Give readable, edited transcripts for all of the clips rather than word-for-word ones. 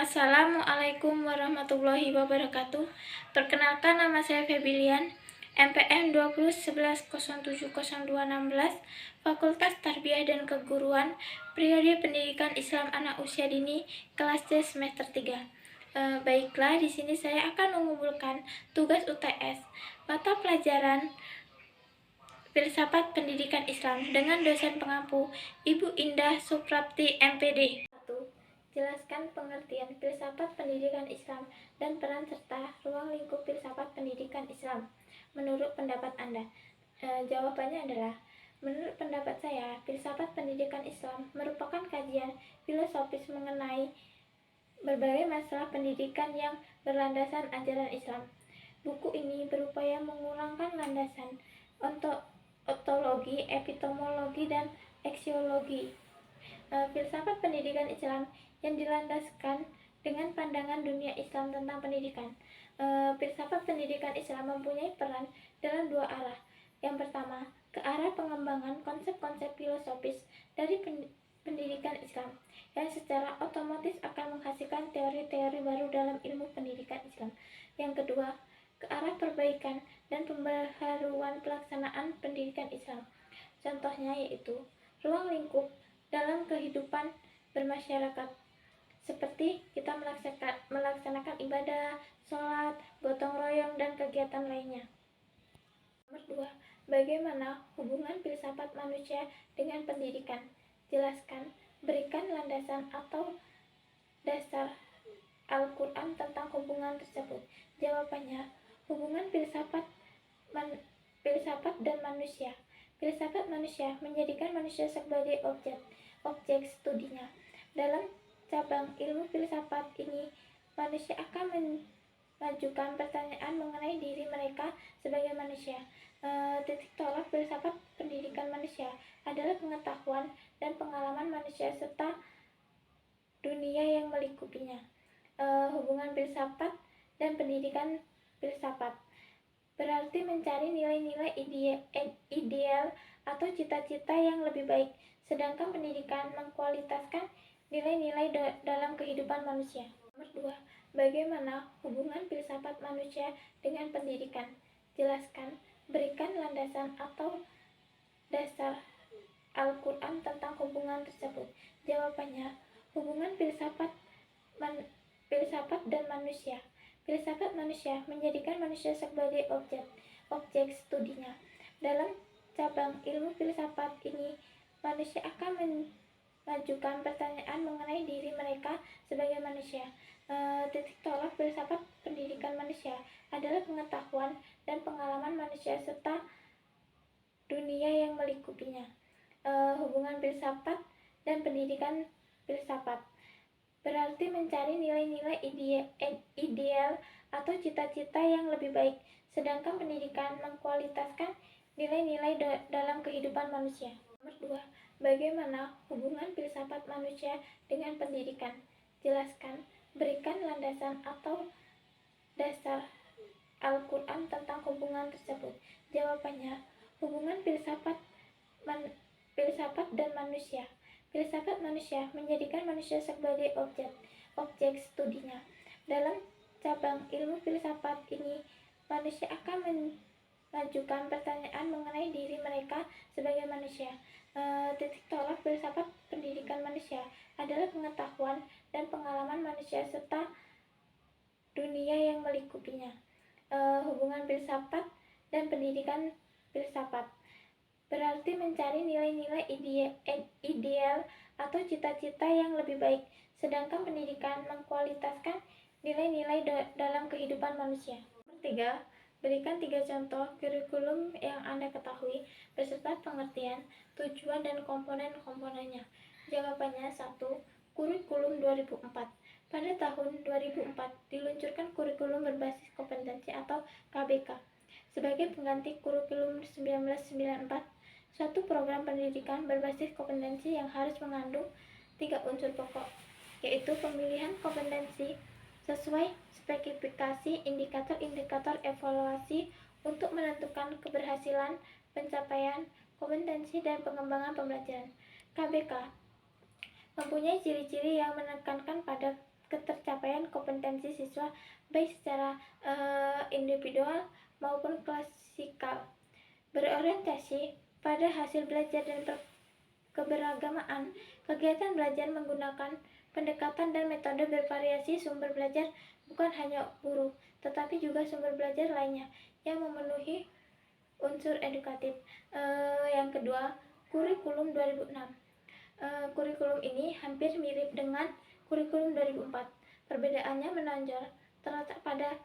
Assalamualaikum warahmatullahi wabarakatuh. Perkenalkan, nama saya Febilian, MPM 2011070216, Fakultas Tarbiyah dan Keguruan, Prodi Pendidikan Islam Anak Usia Dini, kelas C semester 3. Baiklah, di sini saya akan mengumpulkan tugas UTS mata pelajaran Filsafat Pendidikan Islam dengan dosen pengampu Ibu Indah Suprapti MPD. Jelaskan pengertian filsafat pendidikan Islam dan peran serta ruang lingkup filsafat pendidikan Islam menurut pendapat Anda. Jawabannya adalah, menurut pendapat saya, filsafat pendidikan Islam merupakan kajian filosofis mengenai berbagai masalah pendidikan yang berlandaskan ajaran Islam. Buku ini berupaya mengurangkan landasan ontologi, epistemologi, dan aksiologi filsafat pendidikan Islam yang dilandaskan dengan pandangan dunia Islam tentang pendidikan. Filsafat pendidikan Islam mempunyai peran dalam dua arah. Yang pertama, ke arah pengembangan konsep-konsep filosofis dari pendidikan Islam yang secara otomatis akan menghasilkan teori-teori baru dalam ilmu pendidikan Islam. Yang kedua, ke arah perbaikan dan pembaharuan pelaksanaan pendidikan Islam. Contohnya yaitu ruang lingkup dalam kehidupan bermasyarakat, seperti kita melaksanakan ibadah, sholat, gotong royong, dan kegiatan lainnya. Nomor 2. Bagaimana hubungan filsafat manusia dengan pendidikan? Jelaskan, berikan landasan atau dasar Al-Quran tentang hubungan tersebut. Jawabannya, hubungan filsafat dan manusia. Filsafat manusia menjadikan manusia sebagai objek studinya. Dalam cabang ilmu filsafat ini, manusia akan mengajukan pertanyaan mengenai diri mereka sebagai manusia. Titik tolak filsafat pendidikan manusia adalah pengetahuan dan pengalaman manusia serta dunia yang melingkupinya. Hubungan filsafat dan pendidikan filsafat berarti mencari nilai-nilai ideal atau cita-cita yang lebih baik, sedangkan pendidikan mengkualitaskan nilai-nilai dalam kehidupan manusia. Nomor 2. Bagaimana hubungan filsafat manusia dengan pendidikan? Jelaskan, berikan landasan atau dasar Al-Quran tentang hubungan tersebut. Jawabannya, hubungan filsafat dan manusia. Filsafat manusia menjadikan manusia sebagai objek studinya. Dalam cabang ilmu filsafat ini, manusia akan mengajukan pertanyaan mengenai diri mereka sebagai manusia. Titik tolak filsafat pendidikan manusia adalah pengetahuan dan pengalaman manusia serta dunia yang melingkupinya. Hubungan filsafat dan pendidikan filsafat berarti mencari nilai-nilai ideal atau cita-cita yang lebih baik, sedangkan pendidikan mengkualitaskan nilai-nilai dalam kehidupan manusia. Nomor 2. Bagaimana hubungan filsafat manusia dengan pendidikan? Jelaskan, berikan landasan atau dasar Al-Quran tentang hubungan tersebut. Jawabannya, hubungan filsafat dan manusia. Filsafat manusia menjadikan manusia sebagai objek studinya. Dalam cabang ilmu filsafat ini, manusia akan mengajukan pertanyaan mengenai diri mereka sebagai manusia. Titik tolak filsafat pendidikan manusia adalah pengetahuan dan pengalaman manusia serta dunia yang melingkupinya. Hubungan filsafat dan pendidikan filsafat berarti mencari nilai-nilai ideal atau cita-cita yang lebih baik, sedangkan pendidikan mengkualitaskan nilai-nilai dalam kehidupan manusia. Nomor 3. Berikan 3 contoh kurikulum yang Anda ketahui beserta pengertian, tujuan, dan komponen-komponennya. Jawabannya 1. Kurikulum 2004. Pada tahun 2004 diluncurkan kurikulum berbasis kompetensi atau KBK sebagai pengganti kurikulum 1994, suatu program pendidikan berbasis kompetensi yang harus mengandung 3 unsur pokok, yaitu pemilihan kompetensi sesuai spesifikasi, indikator-indikator evaluasi untuk menentukan keberhasilan, pencapaian kompetensi, dan pengembangan pembelajaran. KBK mempunyai ciri-ciri yang menekankan pada ketercapaian kompetensi siswa baik secara individual maupun klasikal. Berorientasi pada hasil belajar dan keberagamaan, kegiatan belajar menggunakan pendekatan dan metode bervariasi. Sumber belajar bukan hanya guru, tetapi juga sumber belajar lainnya yang memenuhi unsur edukatif. Yang kedua, kurikulum 2006. Kurikulum ini hampir mirip dengan kurikulum 2004. Perbedaannya menonjol terletak pada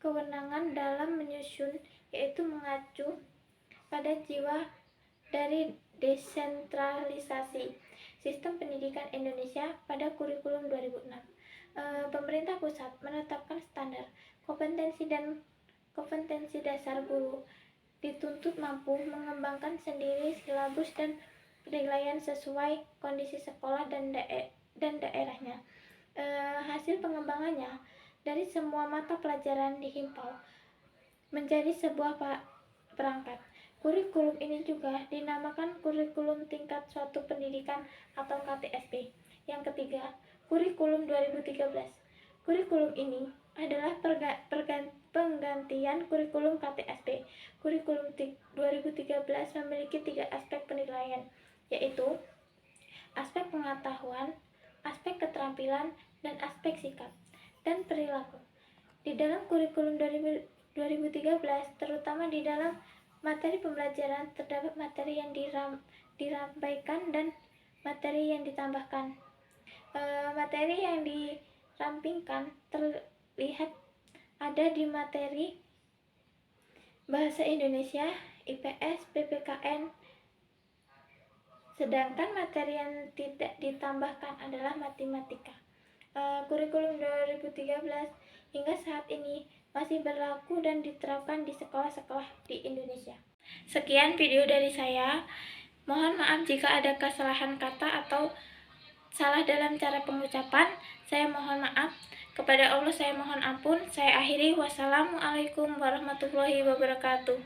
kewenangan dalam menyusun, yaitu mengacu pada jiwa dari desentralisasi sistem pendidikan Indonesia. Pada kurikulum 2006, pemerintah pusat menetapkan standar kompetensi dasar guru, dituntut mampu mengembangkan sendiri silabus dan penilaian sesuai kondisi sekolah dan daerahnya. Hasil pengembangannya dari semua mata pelajaran dihimpau menjadi sebuah perangkat. Kurikulum ini juga dinamakan kurikulum tingkat suatu pendidikan atau KTSP. Yang ketiga, kurikulum 2013. Kurikulum ini adalah penggantian kurikulum KTSP. Kurikulum 2013 memiliki 3 aspek penilaian, yaitu aspek pengetahuan, aspek keterampilan, dan aspek sikap dan perilaku. Di dalam kurikulum 2013, terutama di dalam materi pembelajaran, terdapat materi yang dirampaikan dan materi yang ditambahkan. Materi yang dirampingkan terlihat ada di materi Bahasa Indonesia, IPS, PPKN, sedangkan materi yang tidak ditambahkan adalah matematika. Kurikulum 2013 hingga saat ini masih berlaku dan diterapkan di sekolah-sekolah di Indonesia. Sekian video dari saya. Mohon maaf jika ada kesalahan kata atau salah dalam cara pengucapan. Saya mohon maaf. Kepada Allah saya mohon ampun. Saya akhiri. Wassalamualaikum warahmatullahi wabarakatuh.